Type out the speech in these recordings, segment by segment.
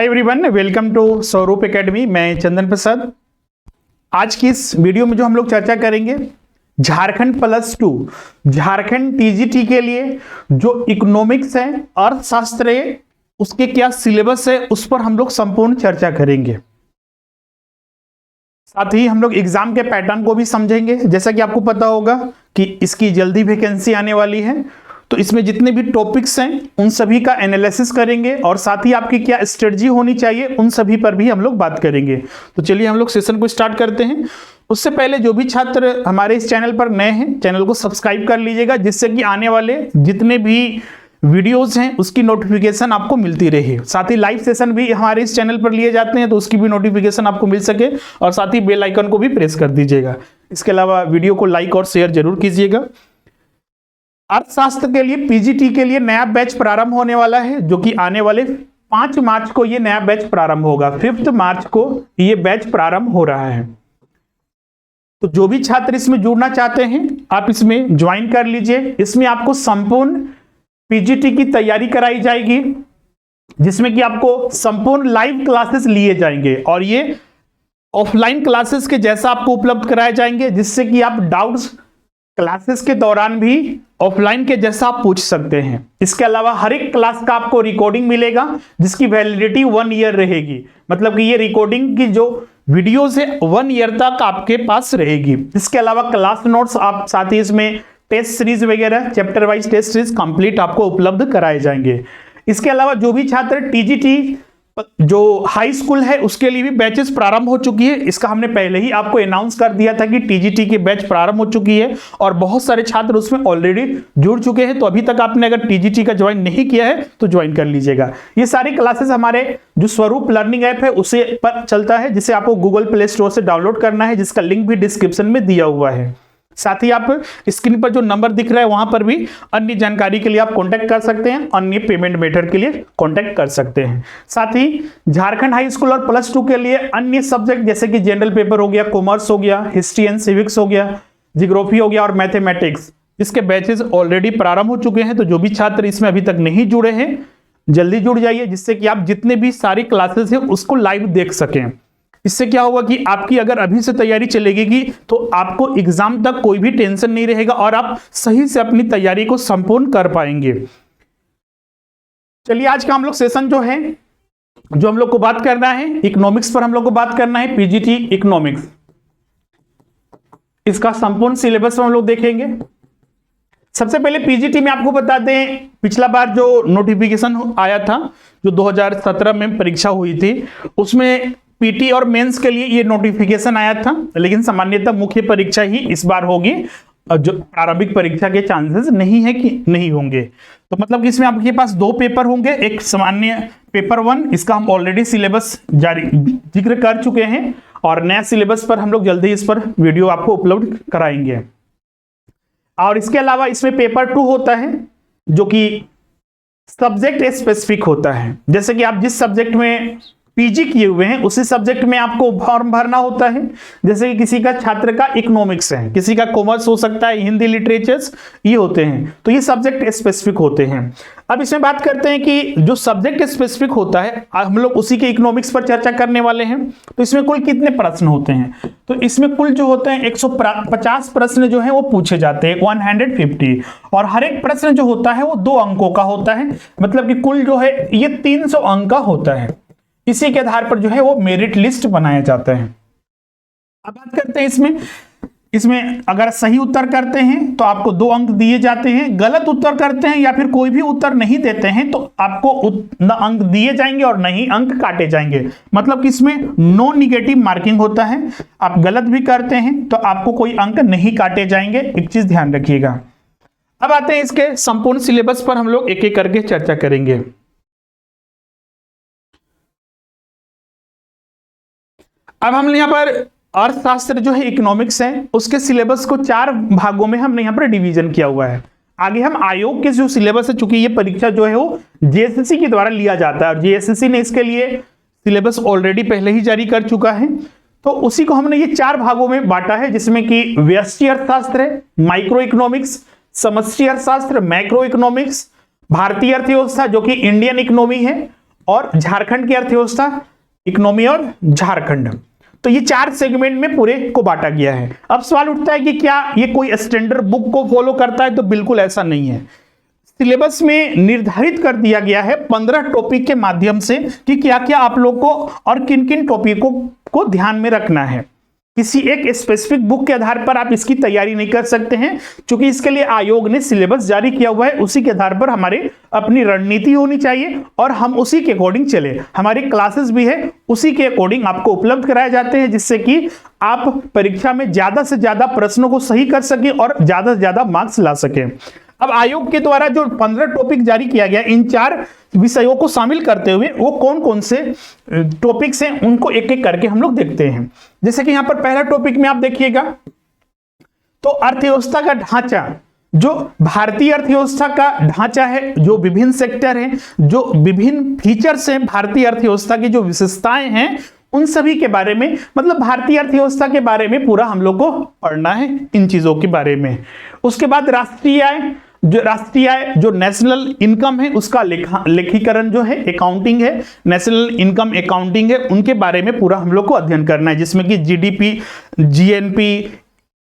Hi everyone, welcome to स्वरूप academy. मैं चंदन प्रसाद। आज की इस वीडियो में जो हम लोग चर्चा करेंगे झारखंड +2 झारखंड टीजीटी के लिए जो इकोनॉमिक्स है, अर्थशास्त्र है, उसके क्या सिलेबस है, उस पर हम लोग संपूर्ण चर्चा करेंगे। साथ ही हम लोग एग्जाम के पैटर्न को भी समझेंगे। जैसा कि आपको पता होगा कि इसकी जल्दी वैकेंसी आने वाली है, तो इसमें जितने भी टॉपिक्स हैं उन सभी का एनालिसिस करेंगे और साथ ही आपकी क्या स्ट्रेटजी होनी चाहिए उन सभी पर भी हम लोग बात करेंगे। तो चलिए हम लोग सेशन को स्टार्ट करते हैं। उससे पहले जो भी छात्र हमारे इस चैनल पर नए हैं, चैनल को सब्सक्राइब कर लीजिएगा, जिससे कि आने वाले जितने भी वीडियोस हैं उसकी नोटिफिकेशन आपको मिलती रहे। साथ ही लाइव सेशन भी हमारे इस चैनल पर लिए जाते हैं, तो उसकी भी नोटिफिकेशन आपको मिल सके, और साथ ही बेल आइकन को भी प्रेस कर दीजिएगा। इसके अलावा वीडियो को लाइक और शेयर जरूर कीजिएगा। अर्थशास्त्र के लिए पीजीटी के लिए नया बैच प्रारंभ होने वाला है, जो कि आने वाले 5 मार्च को ये नया बैच प्रारंभ होगा। 5 मार्च को ये बैच प्रारंभ हो रहा है। तो जो भी छात्र इसमें जुड़ना चाहते हैं आप इसमें ज्वाइन कर लीजिए। इसमें आपको संपूर्ण पीजीटी की तैयारी कराई जाएगी, जिसमें कि आपको संपूर्ण लाइव क्लासेस लिए जाएंगे और ये ऑफलाइन क्लासेस के जैसा आपको उपलब्ध कराए जाएंगे, जिससे कि आप डाउट्स क्लासेस के दौरान भी ऑफलाइन के जैसा आप पूछ सकते हैं। इसके अलावा हर एक क्लास का आपको रिकॉर्डिंग मिलेगा, जिसकी वैलिडिटी 1 ईयर रहेगी। मतलब कि ये रिकॉर्डिंग की जो वीडियोस है 1 ईयर तक आपके पास रहेगी। इसके अलावा क्लास नोट्स आप साथ ही इसमें टेस्ट सीरीज वगैरह chapter wise test series complete आपको उपलब्ध कराए जाएंगे। इसके अलावा जो भी छात्र टीजीटी जो हाई स्कूल है उसके लिए भी बैचेस प्रारंभ हो चुकी है। इसका हमने पहले ही आपको अनाउंस कर दिया था कि टीजीटी की बैच प्रारंभ हो चुकी है और बहुत सारे छात्र उसमें ऑलरेडी जुड़ चुके हैं। तो अभी तक आपने अगर टीजीटी का ज्वाइन नहीं किया है तो ज्वाइन कर लीजिएगा। ये सारी क्लासेस हमारे जो स्वरूप लर्निंग ऐप है उसे पर चलता है, जिसे आपको गूगल प्ले स्टोर से डाउनलोड करना है, जिसका लिंक भी डिस्क्रिप्शन में दिया हुआ है। साथ ही आप स्क्रीन पर जो नंबर दिख रहा है वहां पर भी अन्य जानकारी के लिए आप कांटेक्ट कर सकते हैं, अन्य पेमेंट मेथड के लिए कांटेक्ट कर सकते हैं। साथ ही झारखंड हाई स्कूल और +2 के लिए अन्य सब्जेक्ट जैसे कि जनरल पेपर हो गया, कॉमर्स हो गया, हिस्ट्री एंड सिविक्स हो गया, जियोग्राफी हो गया और मैथमेटिक्स, इसके बैचेस ऑलरेडी प्रारंभ हो चुके हैं। तो जो भी छात्र इसमें अभी तक नहीं जुड़े हैं जल्दी जुड़ जाइए, जिससे कि आप जितने भी सारी क्लासेस है उसको लाइव देख सकें। इससे क्या होगा कि आपकी अगर अभी से तैयारी चलेगी तो आपको एग्जाम तक कोई भी टेंशन नहीं रहेगा और आप सही से अपनी तैयारी को संपूर्ण कर पाएंगे। चलिए आज का हम लोग सेशन जो है, जो हम लोग को बात करना है इकोनॉमिक्स पर, हम लोग को बात करना है पीजीटी इकोनॉमिक्स। इसका संपूर्ण सिलेबस हम लोग देखेंगे। सबसे पहले पीजीटी में आपको बता दें, पिछला बार जो नोटिफिकेशन आया था, जो 2017 में परीक्षा हुई थी, उसमें पीटी और मेंस के लिए ये नोटिफिकेशन आया था, लेकिन सामान्यतः मुख्य परीक्षा ही इस बार होगी। जो प्रारंभिक परीक्षा के चांसेस नहीं है कि नहीं होंगे। तो मतलब कि इसमें आपके पास 2 पेपर होंगे। एक सामान्य पेपर 1, इसका हम ऑलरेडी सिलेबस जारी जिक्र कर चुके हैं और नया सिलेबस पर हम लोग जल्दी इस पर वीडियो आपको उपलब्ध कराएंगे। और इसके अलावा इसमें पेपर 2 होता है, जो कि सब्जेक्ट स्पेसिफिक होता है। जैसे कि आप जिस सब्जेक्ट में पीजी किए हुए हैं उसी सब्जेक्ट में आपको फॉर्म भरना होता है। जैसे कि किसी का छात्र का इकोनॉमिक्स है, किसी का कॉमर्स हो सकता है, हिंदी लिटरेचर्स ये होते हैं, तो ये सब्जेक्ट स्पेसिफिक होते हैं। अब इसमें बात करते हैं कि जो सब्जेक्ट स्पेसिफिक होता है, हम लोग उसी के इकोनॉमिक्स पर चर्चा करने वाले हैं। तो इसमें कुल कितने प्रश्न होते हैं? तो इसमें कुल जो होते हैं 150 प्रश्न जो है वो पूछे जाते हैं, 150, और हर एक प्रश्न जो होता है वो 2 अंकों का होता है। मतलब कि कुल जो है ये 300 अंक का होता है। इसी के आधार पर जो है वो मेरिट लिस्ट बनाया जाता है। अब बात करते हैं इसमें अगर सही उत्तर करते हैं तो आपको 2 अंक दिए जाते हैं, गलत उत्तर करते हैं या फिर कोई भी उत्तर नहीं देते हैं तो आपको न अंक दिए जाएंगे और न ही अंक काटे जाएंगे। मतलब कि इसमें नो निगेटिव मार्किंग होता है। आप गलत भी करते हैं तो आपको कोई अंक नहीं काटे जाएंगे, एक चीज ध्यान रखिएगा। अब आते हैं इसके संपूर्ण सिलेबस पर, हम लोग एक एक करके चर्चा करेंगे। अब हमने यहाँ पर अर्थशास्त्र जो है इकोनॉमिक्स है उसके सिलेबस को 4 भागों में हमने यहाँ पर डिवीजन किया हुआ है। आगे हम आयोग के जो सिलेबस है, चूंकि ये परीक्षा जो है वो जेएसएससी के द्वारा लिया जाता है और जेएसएससी ने इसके लिए सिलेबस ऑलरेडी पहले ही जारी कर चुका है, तो उसी को हमने ये 4 भागों में बांटा है, जिसमें कि व्यष्टि अर्थशास्त्र है, माइक्रो इकोनॉमिक्स, समष्टि अर्थशास्त्र, मैक्रो इकोनॉमिक्स, भारतीय अर्थव्यवस्था जो कि इंडियन इकोनॉमी है, और झारखंड की अर्थव्यवस्था, इकोनॉमी और झारखंड। तो ये 4 सेगमेंट में पूरे को बांटा गया है। अब सवाल उठता है कि क्या ये कोई स्टैंडर्ड बुक को फॉलो करता है? तो बिल्कुल ऐसा नहीं है। सिलेबस में निर्धारित कर दिया गया है 15 टॉपिक के माध्यम से कि क्या क्या आप लोग को और किन किन टॉपिकों को ध्यान में रखना है। किसी एक स्पेसिफिक बुक के आधार पर आप इसकी तैयारी नहीं कर सकते हैं, क्योंकि इसके लिए आयोग ने सिलेबस जारी किया हुआ है। उसी के आधार पर हमारे अपनी रणनीति होनी चाहिए और हम उसी के अकॉर्डिंग चले। हमारी क्लासेस भी है, उसी के अकॉर्डिंग आपको उपलब्ध कराए जाते हैं, जिससे कि आप परीक्षा में ज्यादा से ज्यादा प्रश्नों को सही कर सके और ज्यादा से ज्यादा मार्क्स ला सके। अब आयोग के द्वारा जो 15 टॉपिक जारी किया गया, इन 4 विषयों को शामिल करते हुए वो कौन कौन से टॉपिक्स हैं उनको एक एक करके हम लोग देखते हैं। जैसे कि यहां पर पहला टॉपिक में आप देखिएगा तो अर्थव्यवस्था का ढांचा, जो भारतीय अर्थव्यवस्था का ढांचा है, जो विभिन्न सेक्टर हैं, जो विभिन्न फीचर्स हैं, भारतीय अर्थव्यवस्था की जो विशेषताएं हैं, उन सभी के बारे में, मतलब भारतीय अर्थव्यवस्था के बारे में पूरा हम लोग को पढ़ना है, इन चीजों के बारे में। उसके बाद राष्ट्रीय आय, जो नेशनल इनकम है उसका लेखीकरण जो है, अकाउंटिंग है, नेशनल इनकम अकाउंटिंग है, उनके बारे में पूरा हम लोग को अध्ययन करना है, जिसमें कि जीडीपी, जीएनपी,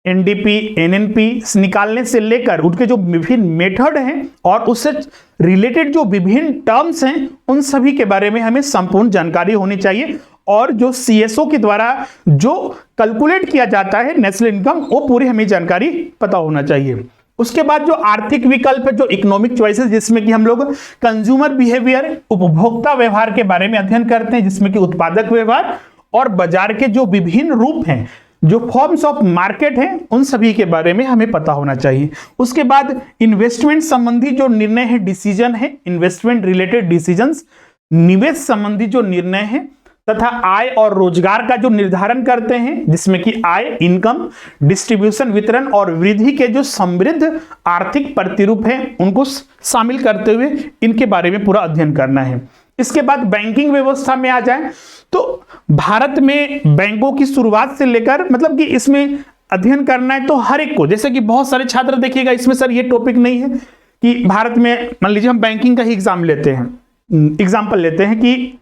एनडीपी, एनएनपी निकालने से लेकर उनके जो विभिन्न मेथड हैं और उससे रिलेटेड जो विभिन्न टर्म्स हैं, उन सभी के बारे में हमें संपूर्ण जानकारी होनी चाहिए। और जो सीएसओ के द्वारा जो कैलकुलेट किया जाता है नेशनल इनकम, वो पूरी हमें जानकारी पता होना चाहिए। उसके बाद जो आर्थिक विकल्प है, जो इकोनॉमिक चॉइसेस, जिसमें कि हम लोग कंज्यूमर बिहेवियर, उपभोक्ता व्यवहार के बारे में अध्ययन करते हैं, जिसमें कि उत्पादक व्यवहार और बाजार के जो विभिन्न रूप हैं, जो फॉर्म्स ऑफ मार्केट हैं, उन सभी के बारे में हमें पता होना चाहिए। उसके बाद इन्वेस्टमेंट संबंधी जो निर्णय है, डिसीजन है, इन्वेस्टमेंट रिलेटेड डिसीजंस, निवेश संबंधी जो निर्णय है, तथा आय और रोजगार का जो निर्धारण करते हैं, जिसमें कि आय, इनकम, डिस्ट्रीब्यूशन, वितरण और वृद्धि के जो समृद्ध आर्थिक प्रतिरूप हैं, उनको शामिल करते हुए इनके बारे में पूरा अध्ययन करना है। इसके बाद बैंकिंग व्यवस्था में आ जाए तो भारत में बैंकों की शुरुआत से लेकर, मतलब कि इसमें अध्ययन करना है तो हर एक को, जैसे कि बहुत सारे छात्र देखिएगा इसमें सर ये टॉपिक नहीं है कि भारत में, मान लीजिए हम बैंकिंग का ही एग्जाम्पल लेते हैं कि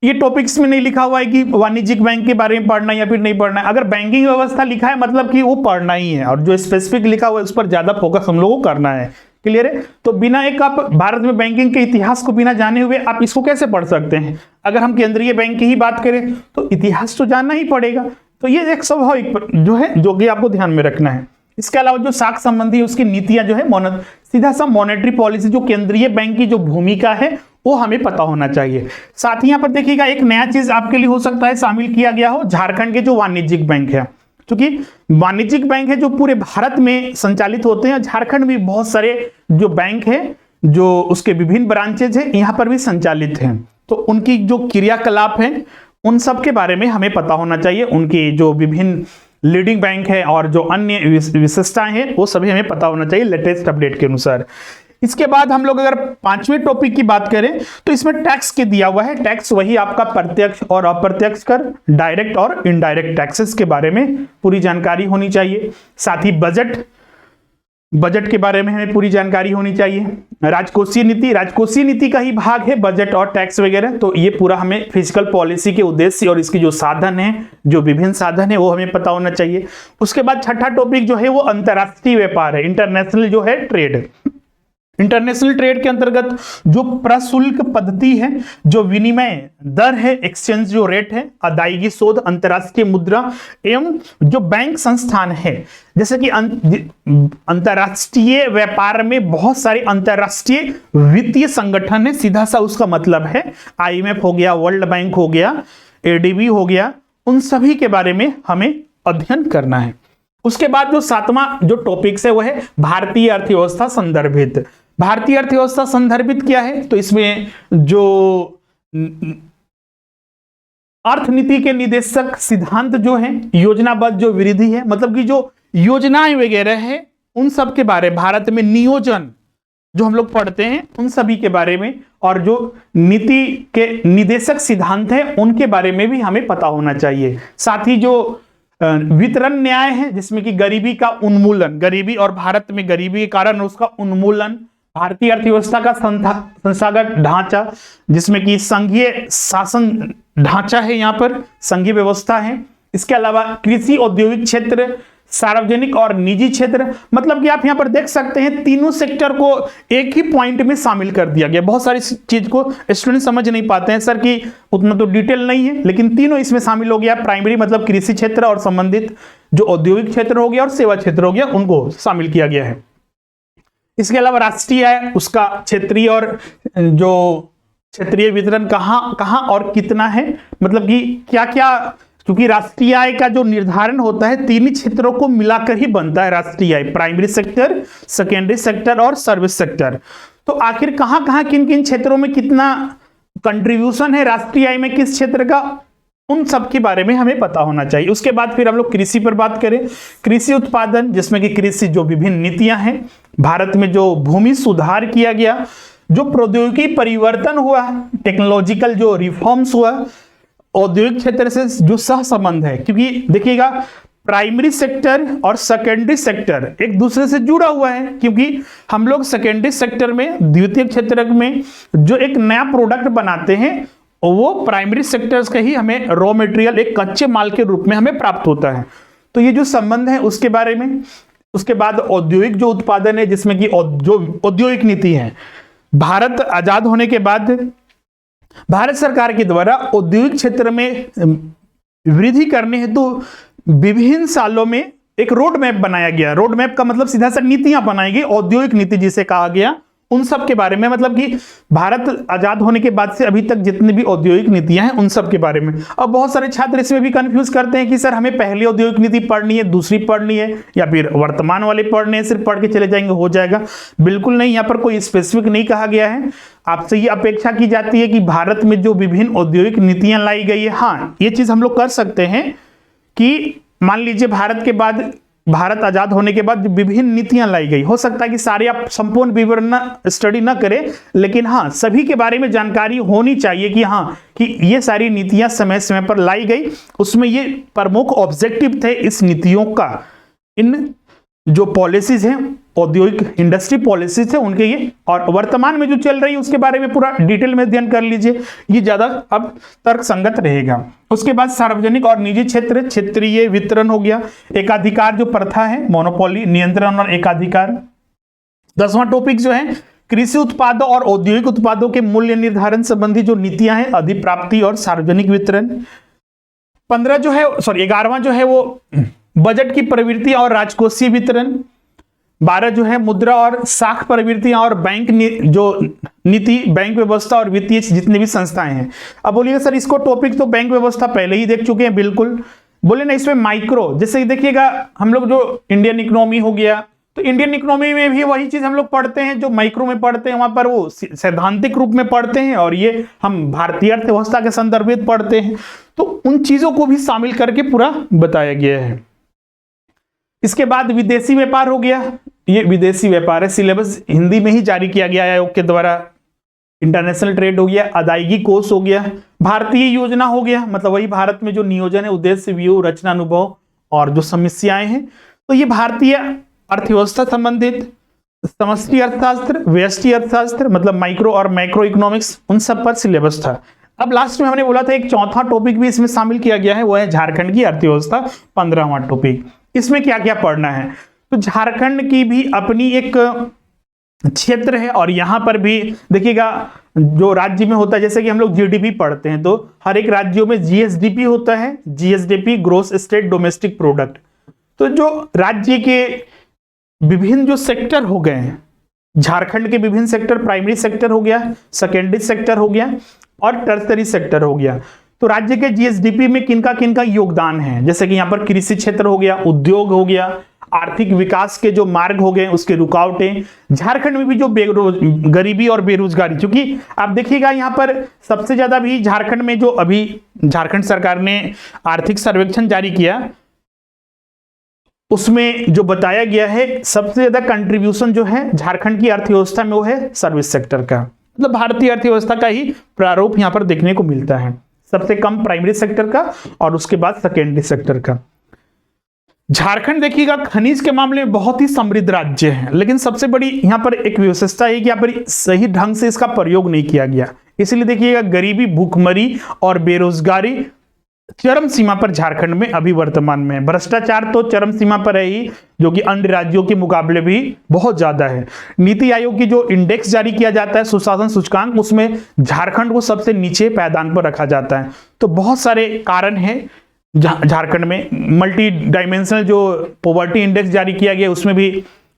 ये टॉपिक्स में नहीं लिखा हुआ है कि वाणिज्यिक बैंक के बारे में पढ़ना या फिर नहीं पढ़ना है। अगर बैंकिंग व्यवस्था लिखा है मतलब कि वो पढ़ना ही है, और जो स्पेसिफिक लिखा हुआ है उस पर ज्यादा फोकस हम लोगों को करना है। क्लियर है? तो बिना एक आप भारत में बैंकिंग के इतिहास को बिना जाने हुए आप इसको कैसे पढ़ सकते हैं? अगर हम केंद्रीय बैंक की ही बात करें तो इतिहास तो जानना ही पड़ेगा। तो ये एक स्वाभाविक जो है, जो कि आपको ध्यान में रखना है। इसके अलावा जो साख संबंधी उसकी नीतियां जो है, सीधा सा मॉनेटरी पॉलिसी, जो केंद्रीय बैंक की जो भूमिका है वो हमें पता होना चाहिए। साथ ही यहाँ पर देखिएगा एक नया चीज आपके लिए हो सकता है शामिल किया गया हो, झारखंड के जो वाणिज्यिक बैंक है, क्योंकि वाणिज्यिक बैंक है जो पूरे भारत में संचालित होते हैं। झारखंड में बहुत सारे जो बैंक है, जो उसके विभिन्न ब्रांचेज है, यहाँ पर भी संचालित हैं। तो उनकी जो क्रियाकलाप है उन सब के बारे में हमें पता होना चाहिए। उनकी जो विभिन्न लीडिंग बैंक है और जो अन्य विशेषताएं हैं वो सभी हमें पता होना चाहिए लेटेस्ट अपडेट के अनुसार। इसके बाद हम लोग अगर 5वें टॉपिक की बात करें तो इसमें टैक्स के दिया हुआ है। टैक्स वही आपका प्रत्यक्ष और अप्रत्यक्ष कर, डायरेक्ट और इनडायरेक्ट टैक्सेस के बारे में पूरी जानकारी होनी चाहिए। साथ ही बजट के बारे में हमें पूरी जानकारी होनी चाहिए। राजकोषीय नीति का ही भाग है बजट और टैक्स वगैरह। तो ये पूरा हमें फिजिकल पॉलिसी के उद्देश्य और इसकी जो साधन है, जो विभिन्न साधन है, वो हमें पता होना चाहिए। उसके बाद 6ठा टॉपिक जो है वो अंतरराष्ट्रीय व्यापार है, इंटरनेशनल जो है ट्रेड। इंटरनेशनल ट्रेड के अंतर्गत जो प्रशुल्क पद्धति है, जो विनिमय दर है, एक्सचेंज जो रेट है, अदायगी शोध, अंतरराष्ट्रीय मुद्रा एवं जो बैंक संस्थान है, जैसे कि अंतरराष्ट्रीय व्यापार में बहुत सारे अंतरराष्ट्रीय वित्तीय संगठन है। सीधा सा उसका मतलब है IMF हो गया, वर्ल्ड बैंक हो गया, ADB हो गया, उन सभी के बारे में हमें अध्ययन करना है। उसके बाद जो 7वां जो टॉपिक्स है वो है भारतीय अर्थव्यवस्था संदर्भित। भारतीय अर्थव्यवस्था संदर्भित क्या है? तो इसमें जो अर्थनीति के निदेशक सिद्धांत जो है, योजनाबद्ध जो वृद्धि है, मतलब कि जो योजनाएं वगैरह है, उन सब के बारे में, भारत में नियोजन जो हम लोग पढ़ते हैं उन सभी के बारे में, और जो नीति के निदेशक सिद्धांत है उनके बारे में भी हमें पता होना चाहिए। साथ ही जो वितरण न्याय है, जिसमें कि गरीबी का उन्मूलन, गरीबी और भारत में गरीबी के कारण उसका उन्मूलन, भारतीय अर्थव्यवस्था का संस्थागत ढांचा, जिसमें कि संघीय शासन ढांचा है, यहाँ पर संघीय व्यवस्था है। इसके अलावा कृषि, औद्योगिक क्षेत्र, सार्वजनिक और निजी क्षेत्र, मतलब कि आप यहां पर देख सकते हैं तीनों सेक्टर को एक ही पॉइंट में शामिल कर दिया गया। बहुत सारी चीज को स्टूडेंट समझ नहीं पाते हैं सर कि उतना तो डिटेल नहीं है, लेकिन तीनों इसमें शामिल हो गया। प्राइमरी मतलब कृषि क्षेत्र और संबंधित जो औद्योगिक क्षेत्र हो गया और सेवा क्षेत्र हो गया, उनको शामिल किया गया है। इसके अलावा राष्ट्रीय आय, उसका क्षेत्रीय और जो क्षेत्रीय वितरण कहां और कितना है, मतलब कि क्या क्या, क्योंकि राष्ट्रीय आय का जो निर्धारण होता है तीन क्षेत्रों को मिलाकर ही बनता है राष्ट्रीय आय, प्राइमरी सेक्टर, सेकेंडरी सेक्टर और सर्विस सेक्टर। तो आखिर कहां किन किन क्षेत्रों में कितना कंट्रीब्यूशन है राष्ट्रीय आय में, किस क्षेत्र का, उन सब के बारे में हमें पता होना चाहिए। उसके बाद फिर हम लोग कृषि पर बात करें। कृषि उत्पादन, जिसमें कि कृषि जो विभिन्न नीतियां हैं, भारत में जो भूमि सुधार किया गया, जो प्रौद्योगिकी परिवर्तन हुआ, टेक्नोलॉजिकल जो रिफॉर्म्स हुआ, औद्योगिक क्षेत्र से जो सह संबंध है, क्योंकि देखिएगा प्राइमरी सेक्टर और सेकेंडरी सेक्टर एक दूसरे से जुड़ा हुआ है, क्योंकि हम लोग सेकेंडरी सेक्टर में, द्वितीय क्षेत्र में जो एक नया प्रोडक्ट बनाते हैं वो प्राइमरी सेक्टर्स का ही हमें रॉ मटेरियल एक कच्चे माल के रूप में हमें प्राप्त होता है। तो ये जो संबंध है उसके बारे में। उसके बाद औद्योगिक जो उत्पादन है, जिसमें कि जो औद्योगिक नीति है, भारत आजाद होने के बाद भारत सरकार के द्वारा औद्योगिक क्षेत्र में वृद्धि करने हेतु विभिन्न सालों में एक रोड मैप बनाया गया। रोड मैप का मतलब सीधा सा नीतियां बनाई गई, औद्योगिक नीति जिसे कहा गया, उन सब के बारे में, मतलब कि भारत आजाद होने के बाद से अभी तक जितनी भी औद्योगिक नीतियां हैं उन सब के बारे में। अब बहुत सारे छात्र इसमें भी कंफ्यूज करते हैं कि सर हमें पहली औद्योगिक नीति पढ़नी है, दूसरी पढ़नी है, या फिर वर्तमान वाले पढ़ने हैं, सिर्फ पढ़ के चले जाएंगे हो जाएगा। बिल्कुल नहीं, यहाँ पर कोई स्पेसिफिक नहीं कहा गया है। आपसे ये अपेक्षा की जाती है कि भारत में जो विभिन्न औद्योगिक नीतियां लाई गई है, हाँ ये चीज हम लोग कर सकते हैं कि मान लीजिए भारत आजाद होने के बाद विभिन्न नीतियां लाई गई, हो सकता है कि सारे आप संपूर्ण विवरण स्टडी ना करें, लेकिन हाँ सभी के बारे में जानकारी होनी चाहिए कि हाँ कि ये सारी नीतियां समय समय पर लाई गई, उसमें ये प्रमुख ऑब्जेक्टिव थे इस नीतियों का, इन जो पॉलिसीज हैं, औद्योगिक इंडस्ट्री पॉलिसीज है उनके ये, और वर्तमान में जो चल रही है उसके बारे में पूरा डिटेल में अध्ययन कर लीजिए, ये ज्यादा अब तर्क संगत रहेगा। उसके बाद सार्वजनिक और निजी क्षेत्र, क्षेत्रीय वितरण हो गया, एकाधिकार जो प्रथा है, मोनोपोली, नियंत्रण और एकाधिकार। 10वां टॉपिक जो है कृषि उत्पादों और औद्योगिक उत्पादों के मूल्य निर्धारण संबंधी जो नीतियां हैं, अधिप्राप्ति और सार्वजनिक वितरण। 11वां जो है वो बजट की प्रवृत्ति और राजकोषीय वितरण। 12 जो है मुद्रा और साख प्रवृत्तियां और बैंक जो नीति, बैंक व्यवस्था और वित्तीय जितनी भी संस्थाएं हैं। अब बोलिएगा सर इसको टॉपिक तो बैंक व्यवस्था पहले ही देख चुके हैं, बिल्कुल बोले ना, इसमें माइक्रो, जैसे देखिएगा हम लोग जो इंडियन इकोनॉमी हो गया, तो इंडियन इकोनॉमी में भी वही चीज हम लोग पढ़ते हैं जो माइक्रो में पढ़ते हैं, वहां पर वो सैद्धांतिक रूप में पढ़ते हैं, और ये हम भारतीय अर्थव्यवस्था के संदर्भित पढ़ते हैं, तो उन चीजों को भी शामिल करके पूरा बताया गया है। इसके बाद विदेशी व्यापार हो गया, ये विदेशी व्यापार है, सिलेबस हिंदी में ही जारी किया गया आयोग के द्वारा। इंटरनेशनल ट्रेड हो गया, अदायगी कोष हो गया, भारतीय योजना हो गया, मतलब वही भारत में जो नियोजन है, उद्देश्य, व्यू, रचना, अनुभव और जो समस्याएं हैं, तो ये भारतीय अर्थव्यवस्था संबंधित समष्टि अर्थशास्त्र, व्यष्टि अर्थशास्त्र मतलब माइक्रो और मैक्रो इकोनॉमिक्स, उन सब पर सिलेबस था। अब लास्ट में हमने बोला था एक चौथा टॉपिक भी इसमें शामिल किया गया है, वो है झारखंड की अर्थव्यवस्था, 15वां टॉपिक। इसमें क्या क्या पढ़ना है, तो झारखंड की भी अपनी एक क्षेत्र है, और यहां पर भी देखिएगा जो राज्य में होता है, जैसे कि हम लोग जीडीपी पढ़ते हैं, तो हर एक राज्यों में जीएसडीपी होता है, GSDP gross state domestic product. तो जो राज्य के विभिन्न जो सेक्टर हो गए हैं, झारखंड के विभिन्न सेक्टर, प्राइमरी सेक्टर हो गया, सेकेंडरी सेक्टर हो गया और टर्सरी सेक्टर हो गया, तो राज्य के जीएसडीपी में किनका किनका योगदान है, जैसे कि यहाँ पर कृषि क्षेत्र हो गया, उद्योग हो गया, आर्थिक विकास के जो मार्ग हो गए उसके रुकावटें, झारखंड में भी जो गरीबी और बेरोजगारी, क्योंकि आप देखिएगा यहाँ पर सबसे ज्यादा भी झारखंड में जो अभी झारखंड सरकार ने आर्थिक सर्वेक्षण जारी किया, उसमें जो बताया गया है सबसे ज्यादा कंट्रीब्यूशन जो है झारखंड की अर्थव्यवस्था में वो है सर्विस सेक्टर का, मतलब भारतीय अर्थव्यवस्था का ही प्रारूप यहाँ पर देखने को मिलता है। सबसे कम प्राइमरी सेक्टर का और उसके बाद सेकेंडरी सेक्टर का। झारखंड देखिएगा खनिज के मामले में बहुत ही समृद्ध राज्य है, लेकिन सबसे बड़ी यहाँ पर एक विशेषता है कि यहाँ पर सही ढंग से इसका प्रयोग नहीं किया गया। इसलिए देखिएगा गरीबी, भूखमरी और बेरोजगारी चरम सीमा पर झारखंड में अभी वर्तमान में। भ्रष्टाचार तो चरम सीमा पर है ही, जो कि अन्य राज्यों के मुकाबले भी बहुत ज्यादा है। नीति आयोग की जो इंडेक्स जारी किया जाता है सुशासन सूचकांक, उसमें झारखंड को सबसे नीचे पायदान पर रखा जाता है। तो बहुत सारे कारण हैं झारखंड में। मल्टी डायमेंशनल जो पॉवर्टी इंडेक्स जारी किया गया उसमें भी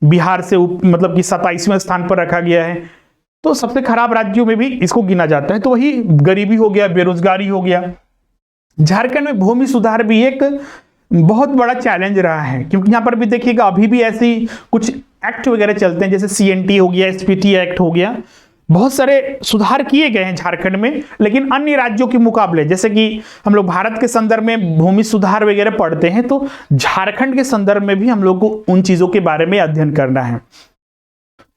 बिहार से मतलब कि 27वें स्थान पर रखा गया है। तो सबसे खराब राज्यों में भी इसको गिना जाता है। तो वही गरीबी हो गया, बेरोजगारी हो गया। झारखंड में भूमि सुधार भी एक बहुत बड़ा चैलेंज रहा है, क्योंकि यहां पर भी देखिएगा अभी भी ऐसी कुछ एक्ट वगैरह चलते हैं, जैसे CNT हो गया, SPT एक्ट हो गया। बहुत सारे सुधार किए गए हैं झारखंड में, लेकिन अन्य राज्यों के मुकाबले, जैसे कि हम लोग भारत के संदर्भ में भूमि सुधार वगैरह पढ़ते हैं, तो झारखंड के संदर्भ में भी हम लोग को उन चीजों के बारे में अध्ययन करना है।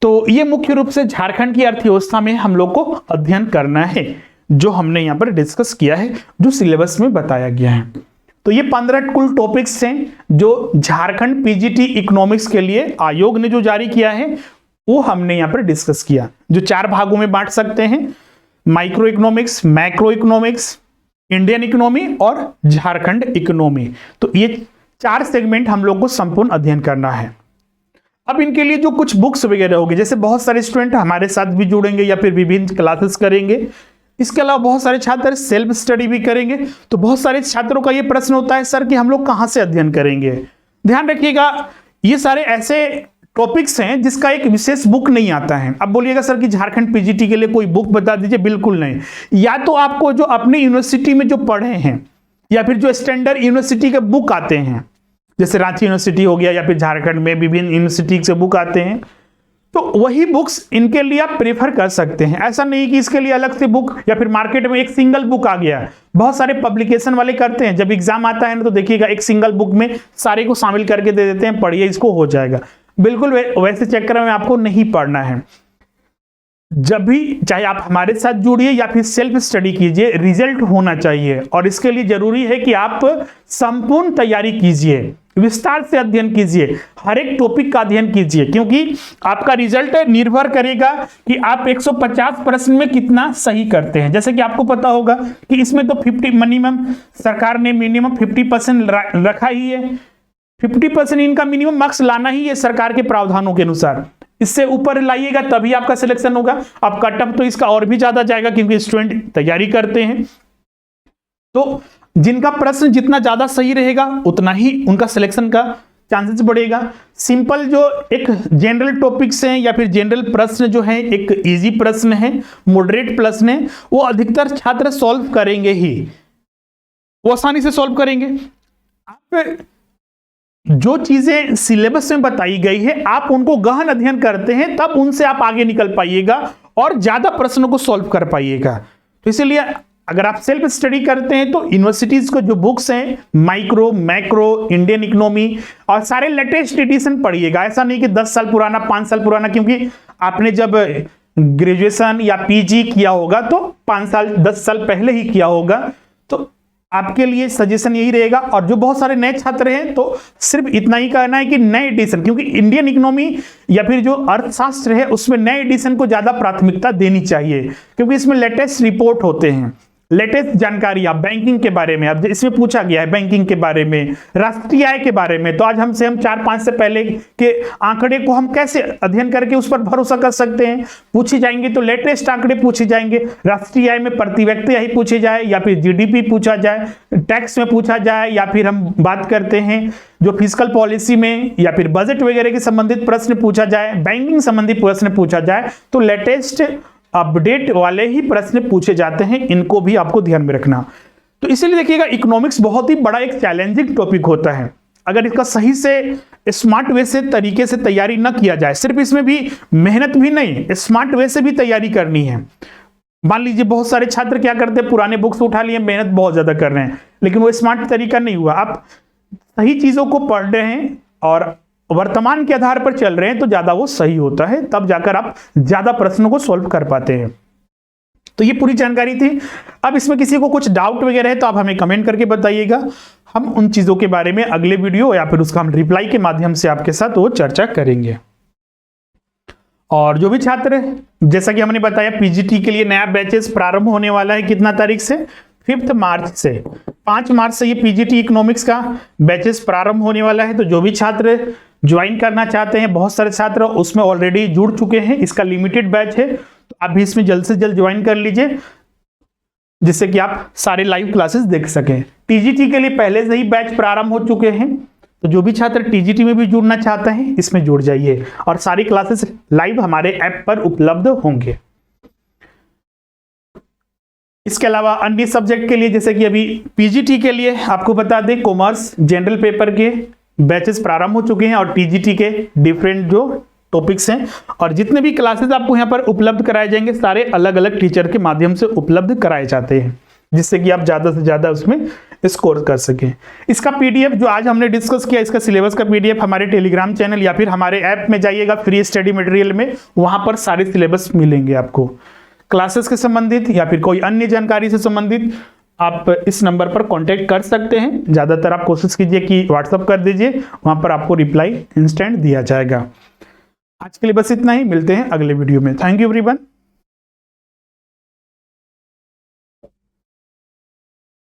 तो ये मुख्य रूप से झारखंड की अर्थव्यवस्था में हम लोग को अध्ययन करना है, जो हमने यहाँ पर डिस्कस किया है, जो सिलेबस में बताया गया है। तो ये 15 कुल टॉपिक्स हैं जो झारखंड PGT इकोनॉमिक्स के लिए आयोग ने जो जारी किया है वो हमने यहाँ पर डिस्कस किया, जो 4 भागों में बांट सकते हैं: micro economics, macro economics, Indian economy और झारखंड इकोनॉमी। तो ये 4 सेगमेंट हम लोग को संपूर्ण अध्ययन करना है। अब इनके लिए जो कुछ बुक्स वगैरह होगी, जैसे बहुत सारे स्टूडेंट हमारे साथ भी जुड़ेंगे या फिर विभिन्न क्लासेस करेंगे, इसके अलावा बहुत सारे छात्र सेल्फ स्टडी भी करेंगे। तो बहुत सारे छात्रों का ये प्रश्न होता है, सर कि हम लोग कहाँ से अध्ययन करेंगे? ध्यान रखिएगा, ये सारे ऐसे टॉपिक्स हैं जिसका एक विशेष बुक नहीं आता है। अब बोलिएगा सर कि झारखंड PGT के लिए कोई बुक बता दीजिए। बिल्कुल नहीं। या तो आपको जो अपनी यूनिवर्सिटी में जो पढ़े हैं या फिर जो स्टैंडर्ड यूनिवर्सिटी के बुक आते हैं, जैसे रांची यूनिवर्सिटी हो गया या फिर झारखंड में विभिन्न यूनिवर्सिटी से बुक आते हैं, तो वही बुक्स इनके लिए आप प्रेफर कर सकते हैं। ऐसा नहीं कि इसके लिए अलग से बुक या फिर मार्केट में एक सिंगल बुक आ गया। बहुत सारे पब्लिकेशन वाले करते हैं, जब एग्जाम आता है ना तो देखिएगा एक सिंगल बुक में सारे को शामिल करके दे देते हैं, पढ़िए इसको हो जाएगा। बिल्कुल वैसे चक्कर में आपको नहीं पढ़ना है। जब भी चाहे आप हमारे साथ जुड़िए या फिर सेल्फ स्टडी कीजिए, रिजल्ट होना चाहिए, और इसके लिए जरूरी है कि आप संपूर्ण तैयारी कीजिए, विस्तार से अध्ययन कीजिए, हर एक टॉपिक का अध्ययन कीजिए, क्योंकि आपका रिजल्ट निर्भर करेगा कि आप 150 प्रश्न में कितना सही करते हैं। जैसे कि आपको पता होगा कि इसमें तो 50 मिनिमम सरकार ने मिनिमम 50% रखा ही है। 50% इनका मिनिमम मार्क्स लाना ही है सरकार के प्रावधानों के अनुसार। इससे ऊपर लाइएगा तभी आपका सिलेक्शन होगा। अब कट ऑफ तो इसका और भी ज्यादा जाएगा, क्योंकि स्टूडेंट तैयारी करते हैं। तो जिनका प्रश्न जितना ज्यादा सही रहेगा उतना ही उनका सिलेक्शन का चांसेस बढ़ेगा। सिंपल जो एक जनरल टॉपिक्स हैं या फिर जनरल प्रश्न जो है, एक इजी प्रश्न है, मॉडरेट प्रश्न है, वो अधिकतर छात्र सॉल्व करेंगे ही, वो आसानी से सॉल्व करेंगे। आप जो चीजें सिलेबस में बताई गई है आप उनको गहन अध्ययन करते हैं, तब उनसे आप आगे निकल पाइएगा और ज्यादा प्रश्नों को सॉल्व कर पाइएगा। तो इसीलिए अगर आप सेल्फ स्टडी करते हैं तो यूनिवर्सिटीज को जो बुक्स हैं, माइक्रो, मैक्रो, इंडियन इकोनॉमी और सारे लेटेस्ट एडिशन पढ़िएगा। ऐसा नहीं कि 10 साल पुराना, 5 साल पुराना, क्योंकि आपने जब ग्रेजुएशन या PG किया होगा तो 5 साल 10 साल पहले ही किया होगा। तो आपके लिए सजेशन यही रहेगा। और जो बहुत सारे नए छात्र हैं तो सिर्फ इतना ही कहना है कि नए एडिशन, क्योंकि इंडियन इकोनॉमी या फिर जो अर्थशास्त्र है उसमें नए एडिशन को ज्यादा प्राथमिकता देनी चाहिए, क्योंकि इसमें लेटेस्ट रिपोर्ट होते हैं, लेटेस्ट जानकारी आप बैंकिंग के बारे में, अब इसमें पूछा गया है बैंकिंग के बारे में, राष्ट्रीय आय के बारे में। तो आज हम 4-5 से पहले के आंकड़े को हम कैसे अध्ययन करके उस पर भरोसा कर सकते हैं? पूछे जाएंगे तो लेटेस्ट आंकड़े पूछे जाएंगे। राष्ट्रीय आय में प्रति व्यक्ति आय पूछे जाए या फिर GDP पूछा जाए, टैक्स में पूछा जाए, या फिर हम बात करते हैं जो फिजिकल पॉलिसी में या फिर बजट वगैरह के संबंधित प्रश्न पूछा जाए, बैंकिंग संबंधी प्रश्न पूछा जाए, तो लेटेस्ट अपडेट वाले ही प्रश्न पूछे जाते हैं। इनको भी आपको ध्यान में रखना। तो इसीलिए देखिएगा इकोनॉमिक्स बहुत ही बड़ा एक चैलेंजिंग टॉपिक होता है। अगर इसका सही से स्मार्ट वे से तरीके से तैयारी ना किया जाए, सिर्फ इसमें भी मेहनत भी नहीं, स्मार्ट वे से भी तैयारी करनी है। मान लीजिए बहुत सारे छात्र क्या करते हैं, पुराने बुक्स उठा लिए, मेहनत बहुत ज्यादा कर रहे हैं, लेकिन वो स्मार्ट तरीका नहीं हुआ। आप सही चीजों को पढ़ रहे हैं और वर्तमान के आधार पर चल रहे हैं तो ज्यादा वो सही होता है, तब जाकर आप ज्यादा प्रश्नों को सॉल्व कर पाते हैं। तो ये पूरी जानकारी थी। अब इसमें किसी को कुछ डाउट वगैरह है तो आप हमें कमेंट करके बताइएगा, हम उन चीज़ों के बारे में अगले वीडियो या फिर उसका हम रिप्लाई के माध्यम से आपके साथ वो चर्चा करेंगे। और जो भी छात्र, जैसा कि हमने बताया, पीजीटी के लिए नया बैचेस प्रारंभ होने वाला है कितना तारीख से? 5 मार्च से। 5 मार्च से ये पीजीटी इकोनॉमिक्स का बैचेस प्रारंभ होने वाला है। तो जो भी छात्र ज्वाइन करना चाहते हैं, बहुत सारे छात्र उसमें ऑलरेडी जुड़ चुके हैं, इसका लिमिटेड बैच है, तो आप भी इसमें जल्द से जल्द ज्वाइन कर लीजिए, जिससे कि आप सारे लाइव क्लासेस देख सकें। टीजीटी के लिए पहले से ही बैच प्रारंभ हो चुके हैं, तो जो भी छात्र टीजीटी में भी जुड़ना चाहते हैं इसमें जुड़ जाइए, और सारी क्लासेस लाइव हमारे ऐप पर उपलब्ध होंगे। इसके अलावा अन्य सब्जेक्ट के लिए, जैसे कि अभी पीजीटी के लिए आपको बता दें, कॉमर्स जनरल पेपर के बैचेस प्रारंभ हो चुके हैं, और टीजीटी के डिफरेंट जो टॉपिक्स हैं, और जितने भी क्लासेस आपको यहाँ पर उपलब्ध कराए जाएंगे सारे अलग अलग टीचर के माध्यम से उपलब्ध कराए जाते हैं, जिससे कि आप ज़्यादा से ज़्यादा उसमें स्कोर कर सकें। इसका पीडीएफ जो आज हमने डिस्कस किया, इसका सिलेबस का पीडीएफ हमारे टेलीग्राम चैनल या फिर हमारे ऐप में जाइएगा फ्री स्टडी मटेरियल में, वहाँ पर सारे सिलेबस मिलेंगे आपको। क्लासेस के संबंधित या फिर कोई अन्य जानकारी से संबंधित आप इस नंबर पर कांटेक्ट कर सकते हैं। ज़्यादातर आप कोशिश कीजिए कि व्हाट्सअप कर दीजिए, वहाँ पर आपको रिप्लाई इंस्टेंट दिया जाएगा। आज के लिए बस इतना ही, मिलते हैं अगले वीडियो में। Thank you everyone.